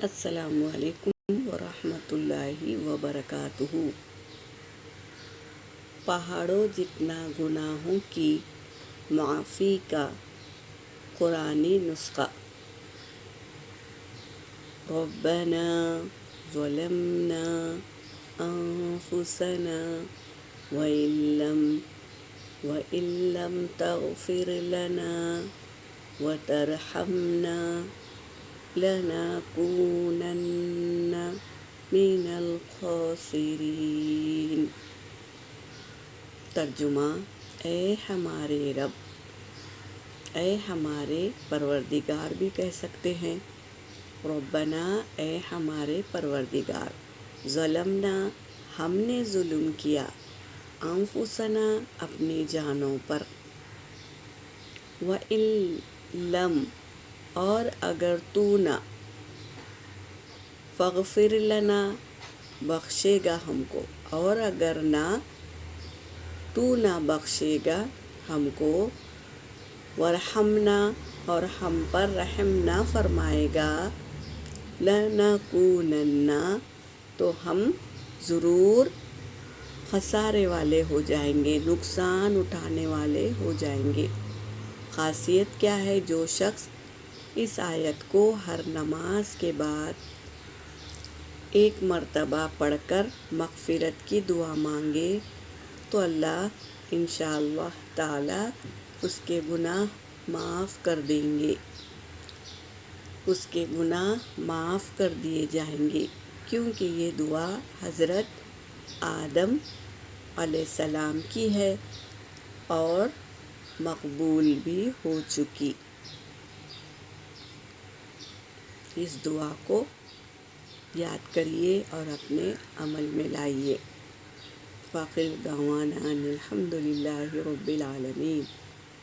السلام علیکم ورحمۃ اللہ وبرکاتہ۔ پہاڑوں جتنا گناہوں کی معافی کا قرآنی نسخہ۔ ربنا ظلمنا انفسنا وإن لم تغفر لنا وترحمنا لنكونن من الخاسرین۔ ترجمہ: اے ہمارے رب، اے ہمارے پروردگار بھی کہہ سکتے ہیں۔ ربنا، اے ہمارے پروردگار، ظلمنا، ہم نے ظلم کیا، انفسنا، اپنی جانوں پر، وَإِن لَم، اور اگر تو نہ، فاغفر لنا، بخشے گا ہم کو، اور اگر نہ تو نہ بخشے گا ہم کو، ورحمنا، اور ہم پر رحم نہ فرمائے گا، لنکونن، تو ہم ضرور خسارے والے ہو جائیں گے، نقصان اٹھانے والے ہو جائیں گے۔ خاصیت کیا ہے؟ جو شخص اس آیت کو ہر نماز کے بعد ایک مرتبہ پڑھ کر مغفرت کی دعا مانگے تو اللہ انشاءاللہ تعالی اس کے گناہ معاف کر دیں گے، اس کے گناہ معاف کر دیے جائیں گے، کیونکہ یہ دعا حضرت آدم علیہ السلام کی ہے اور مقبول بھی ہو چکی۔ اس دعا کو یاد کریے اور اپنے عمل میں لائیے۔ وآخر دعوانا ان الحمد للہ رب العالمین۔